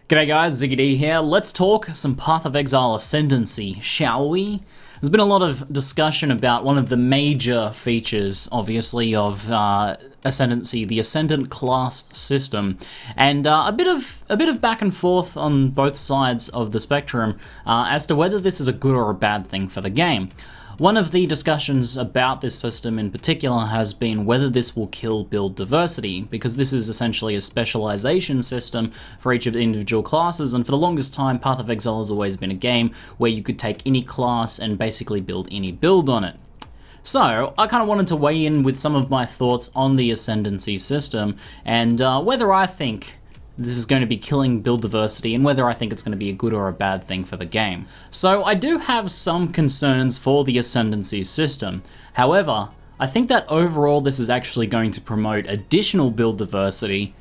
G'day guys, ZiggyD here. Let's talk some Path of Exile Ascendancy, shall we? There's been a lot of discussion about one of the major features, obviously, of Ascendancy, the Ascendant class system, and a bit of back and forth on both sides of the spectrum as to whether this is a good or a bad thing for the game. One of the discussions about this system in particular has been whether this will kill build diversity, because this is essentially a specialization system for each of the individual classes, and for the longest time Path of Exile has always been a game where you could take any class and basically build any build on it. So, I kind of wanted to weigh in with some of my thoughts on the Ascendancy system, and whether I think this is going to be killing build diversity, and whether I think it's going to be a good or a bad thing for the game. So I do have some concerns for the Ascendancy system. However, I think that overall this is actually going to promote additional build diversity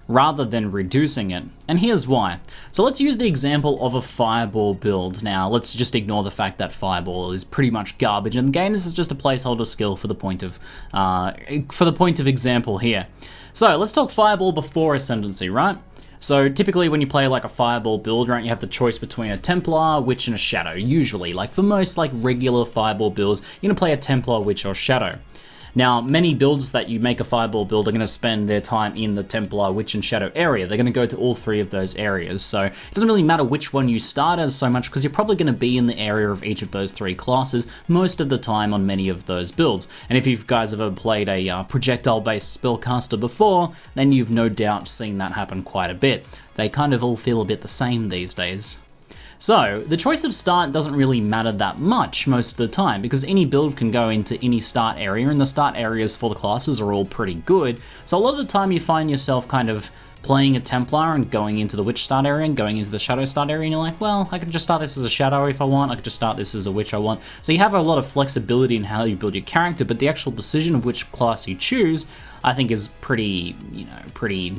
rather than reducing it. And here's why. So let's use the example of a Fireball build. Now, let's just ignore the fact that Fireball is pretty much garbage in the game. This is just a placeholder skill for the point of example here. So let's talk Fireball before Ascendancy, right? So typically when you play like a Fireball build, right, you have the choice between a Templar, Witch, and a Shadow. Usually, like for most like regular Fireball builds, you're gonna play a Templar, Witch, or Shadow. Now, many builds that you make a Fireball build are going to spend their time in the Templar, Witch, and Shadow area. They're going to go to all three of those areas, so it doesn't really matter which one you start as so much, because you're probably going to be in the area of each of those three classes most of the time on many of those builds. And if you guys have ever played a projectile-based spellcaster before, then you've no doubt seen that happen quite a bit. They kind of all feel a bit the same these days. So, the choice of start doesn't really matter that much most of the time, because any build can go into any start area, and the start areas for the classes are all pretty good. So a lot of the time you find yourself kind of playing a Templar and going into the Witch start area and going into the Shadow start area, and you're like, well, I could just start this as a Shadow if I want, I could just start this as a Witch I want. So you have a lot of flexibility in how you build your character, but the actual decision of which class you choose, I think is pretty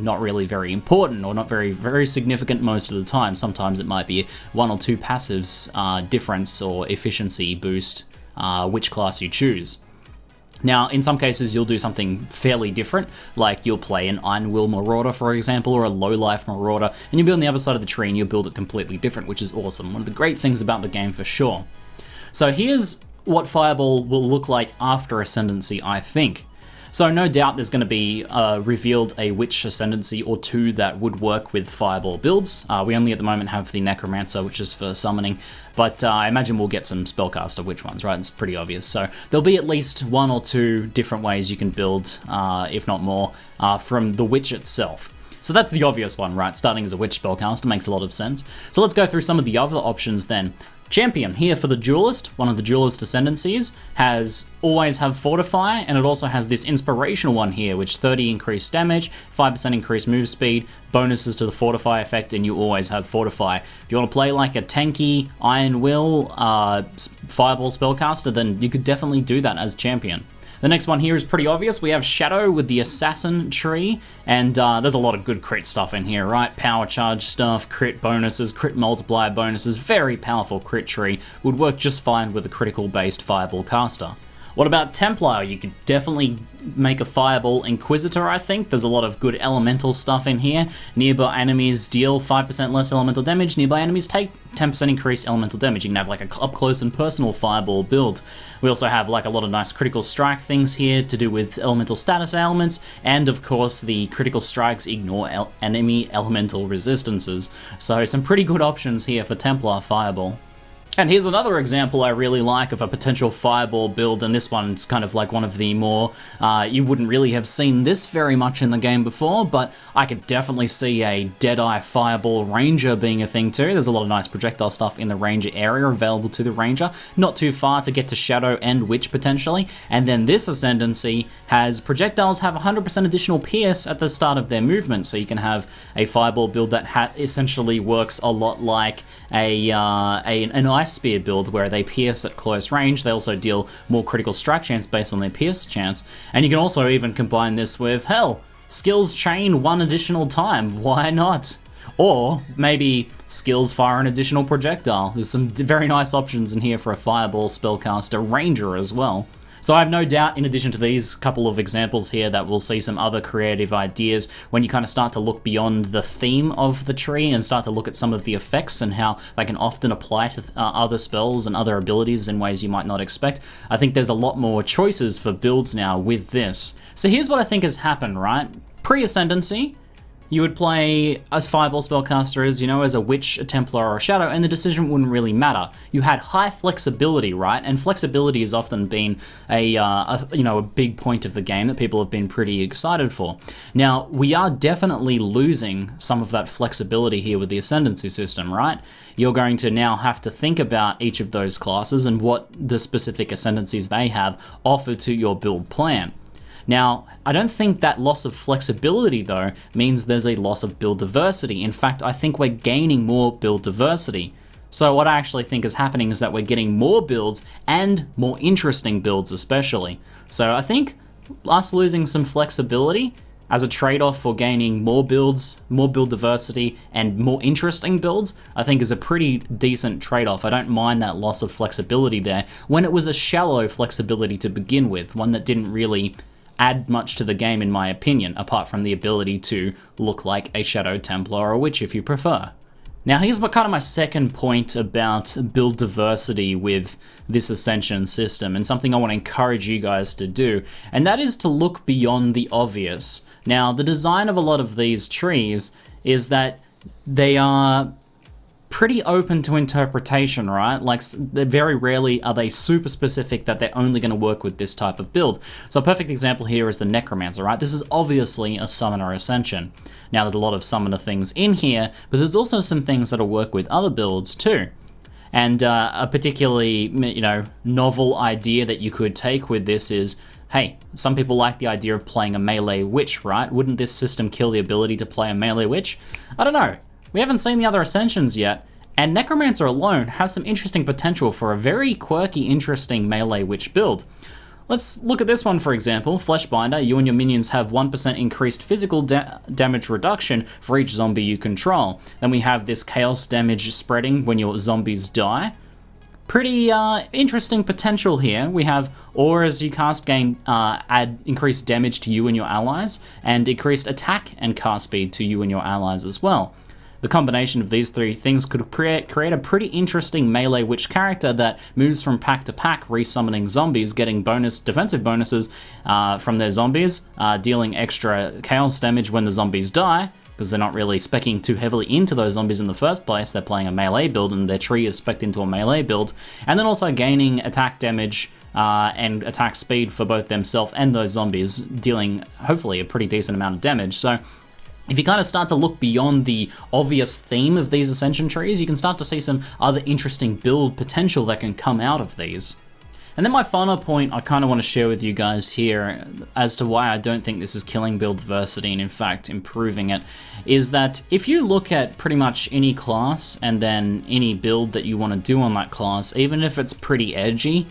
not really very important, or not very significant most of the time. Sometimes it might be one or two passives difference or efficiency boost which class you choose. Now, in some cases, you'll do something fairly different, like you'll play an Iron Will Marauder, for example, or a Low Life Marauder, and you build on the other side of the tree and you'll build it completely different, which is awesome. One of the great things about the game for sure. So here's what Fireball will look like after Ascendancy, I think. So no doubt there's going to be revealed a Witch Ascendancy or two that would work with Fireball builds. We only at the moment have the Necromancer, which is for summoning, but I imagine we'll get some Spellcaster Witch ones, right? It's pretty obvious. So there'll be at least one or two different ways you can build, if not more, from the Witch itself. So that's the obvious one, right? Starting as a Witch Spellcaster makes a lot of sense. So let's go through some of the other options then. Champion, here for the Duelist, one of the Duelist Ascendancies, always have Fortify, and it also has this inspirational one here, which 30 increased damage, 5% increased move speed, bonuses to the Fortify effect, and you always have Fortify. If you want to play like a tanky Iron Will Fireball Spellcaster, then you could definitely do that as Champion. The next one here is pretty obvious. We have Shadow with the Assassin tree, and there's a lot of good crit stuff in here, right? Power charge stuff, crit bonuses, crit multiplier bonuses, very powerful crit tree. Would work just fine with a critical-based Fireball caster. What about Templar? You could definitely make a Fireball Inquisitor, I think. There's a lot of good elemental stuff in here. Nearby enemies deal 5% less elemental damage. Nearby enemies take 10% increased elemental damage. You can have like a up-close and personal Fireball build. We also have like a lot of nice critical strike things here to do with elemental status ailments, and of course the critical strikes ignore enemy elemental resistances. So some pretty good options here for Templar Fireball. And here's another example I really like of a potential Fireball build, and this one's kind of like one of the more, you wouldn't really have seen this very much in the game before, but I could definitely see a Deadeye Fireball Ranger being a thing too. There's a lot of nice projectile stuff in the Ranger area available to the Ranger, not too far to get to Shadow and Witch potentially, and then this Ascendancy has projectiles have 100% additional pierce at the start of their movement, so you can have a Fireball build that essentially works a lot like an Ice Spear build where they pierce at close range. They also deal more critical strike chance based on their pierce chance, and you can also even combine this with, hell, skills chain one additional time, why not? Or maybe skills fire an additional projectile. There's some very nice options in here for a Fireball Spellcaster Ranger as well. So I have no doubt, in addition to these couple of examples here, that we'll see some other creative ideas when you kind of start to look beyond the theme of the tree and start to look at some of the effects and how they can often apply to other spells and other abilities in ways you might not expect. I think there's a lot more choices for builds now with this. So here's what I think has happened, right? Pre-Ascendancy, you would play as fireball spellcasters, as a witch, a Templar, or a shadow, and the decision wouldn't really matter. You had high flexibility, right? And flexibility has often been a big point of the game that people have been pretty excited for. Now, we are definitely losing some of that flexibility here with the Ascendancy system, right? You're going to now have to think about each of those classes and what the specific ascendancies they have offer to your build plan. Now, I don't think that loss of flexibility, though, means there's a loss of build diversity. In fact, I think we're gaining more build diversity. So what I actually think is happening is that we're getting more builds and more interesting builds especially. So I think us losing some flexibility as a trade-off for gaining more builds, more build diversity, and more interesting builds, I think is a pretty decent trade-off. I don't mind that loss of flexibility there when it was a shallow flexibility to begin with, one that didn't really add much to the game in my opinion, apart from the ability to look like a Shadow Templar or a Witch if you prefer. Now here's my second point about build diversity with this Ascension system, and something I want to encourage you guys to do, and that is to look beyond the obvious. Now the design of a lot of these trees is that they are pretty open to interpretation, right? Like, very rarely are they super specific that they're only going to work with this type of build. So a perfect example here is the Necromancer, right? This is obviously a Summoner Ascension. Now there's a lot of Summoner things in here, but there's also some things that'll work with other builds too. And a particularly, novel idea that you could take with this is, hey, some people like the idea of playing a melee witch, right? Wouldn't this system kill the ability to play a melee witch? I don't know. We haven't seen the other Ascensions yet, and Necromancer alone has some interesting potential for a very quirky, interesting melee witch build. Let's look at this one, for example. Fleshbinder, you and your minions have 1% increased physical damage reduction for each zombie you control. Then we have this chaos damage spreading when your zombies die. Pretty interesting potential here. We have auras you cast add increased damage to you and your allies, and increased attack and cast speed to you and your allies as well. The combination of these three things could create a pretty interesting melee witch character that moves from pack to pack, resummoning zombies, getting defensive bonuses from their zombies, dealing extra chaos damage when the zombies die, because they're not really speccing too heavily into those zombies in the first place. They're playing a melee build and their tree is specced into a melee build, and then also gaining attack damage and attack speed for both themselves and those zombies, dealing hopefully a pretty decent amount of damage. So if you kind of start to look beyond the obvious theme of these Ascension trees, you can start to see some other interesting build potential that can come out of these. And then my final point I kind of want to share with you guys here as to why I don't think this is killing build diversity and in fact improving it, is that if you look at pretty much any class and then any build that you want to do on that class, even if it's pretty edgy,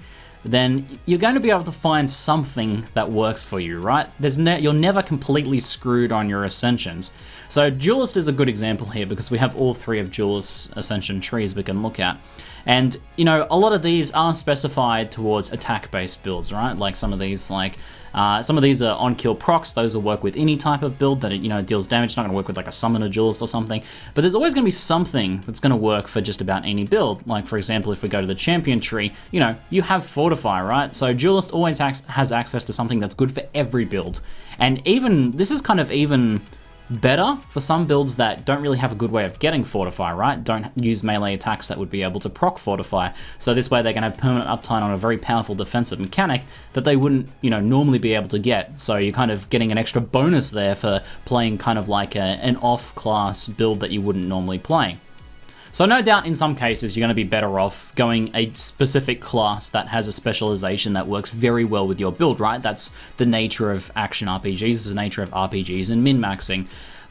then you're going to be able to find something that works for you, right? You're never completely screwed on your Ascensions. So Duelist is a good example here because we have all three of Duelist's Ascension trees we can look at. And, a lot of these are specified towards attack-based builds, right? Like some of these are on-kill procs. Those will work with any type of build that deals damage. It's not going to work with like a Summoner Duelist or something. But there's always going to be something that's going to work for just about any build. Like, for example, if we go to the Champion tree, you have Fortify, right? So Duelist always has access to something that's good for every build. And this is kind of even better for some builds that don't really have a good way of getting Fortify, right? Don't use melee attacks that would be able to proc Fortify. So this way they can have permanent uptime on a very powerful defensive mechanic that they wouldn't, normally be able to get. So you're kind of getting an extra bonus there for playing kind of like an off-class build that you wouldn't normally play. So no doubt in some cases you're going to be better off going a specific class that has a specialization that works very well with your build, right? That's the nature of action RPGs, it's the nature of RPGs and min-maxing.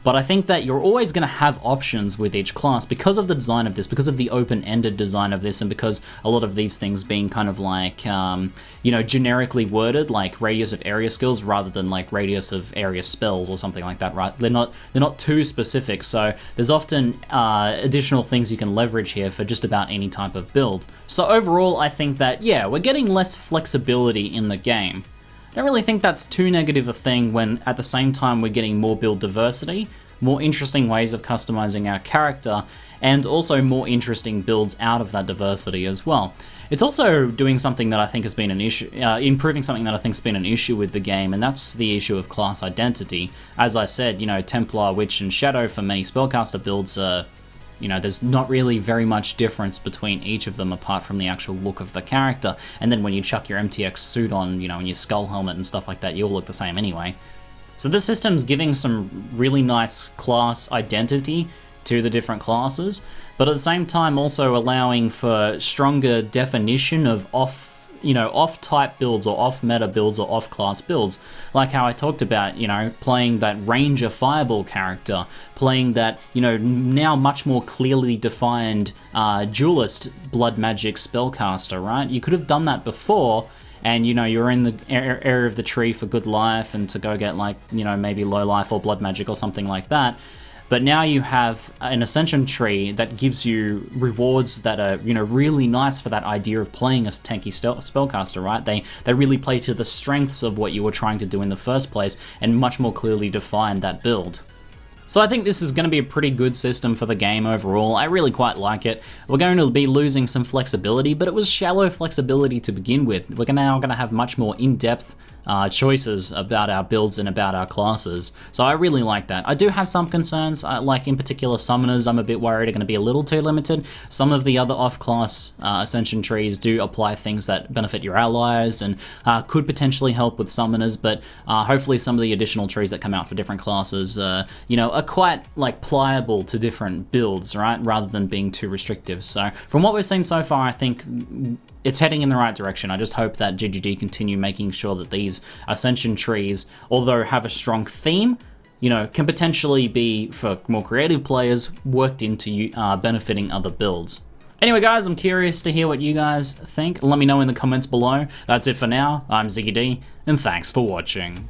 but I think that you're always going to have options with each class because of the design of this, because of the open-ended design of this, and because a lot of these things being kind of like, you know, generically worded, like radius of area skills rather than like radius of area spells or something like that, right? They're not too specific, so there's often additional things you can leverage here for just about any type of build. So overall, I think that, yeah, we're getting less flexibility in the game. I don't really think that's too negative a thing when at the same time we're getting more build diversity, more interesting ways of customizing our character, and also more interesting builds out of that diversity as well. It's also doing something that I think has been an issue, improving something that I think has been an issue with the game, and that's the issue of class identity. As I said, you know, Templar, Witch, and Shadow for many spellcaster builds are, you know, there's not really very much difference between each of them apart from the actual look of the character. And then when you chuck your MTX suit on, you know, and your skull helmet and stuff like that, you all look the same anyway. So this system's giving some really nice class identity to the different classes, but at the same time also allowing for stronger definition of off-type builds or off-meta builds or off-class builds, like how I talked about, you know, playing that Ranger Fireball character, playing that, you know, now much more clearly defined Duelist Blood Magic spellcaster, right? You could have done that before, and, you know, you're in the area of the tree for good life and to go get, like, you know, maybe low life or blood magic or something like that. But now you have an Ascension tree that gives you rewards that are, you know, really nice for that idea of playing a tanky spellcaster, right? They really play to the strengths of what you were trying to do in the first place and much more clearly define that build. So I think this is going to be a pretty good system for the game overall. I really quite like it. We're going to be losing some flexibility, but it was shallow flexibility to begin with. We're now going to have much more in-depth choices about our builds and about our classes. So I really like that. I do have some concerns, like in particular summoners. I'm a bit worried are going to be a little too limited. Some of the other off-class Ascension trees do apply things that benefit your allies and could potentially help with summoners, but hopefully some of the additional trees that come out for different classes, you know, are quite like pliable to different builds, right? Rather than being too restrictive. So from what we've seen so far, I think it's heading in the right direction. I just hope that ZiggyD continue making sure that these Ascension trees, although have a strong theme, you know, can potentially be, for more creative players, worked into benefiting other builds. Anyway, guys, I'm curious to hear what you guys think. Let me know in the comments below. That's it for now. I'm ZiggyD, and thanks for watching.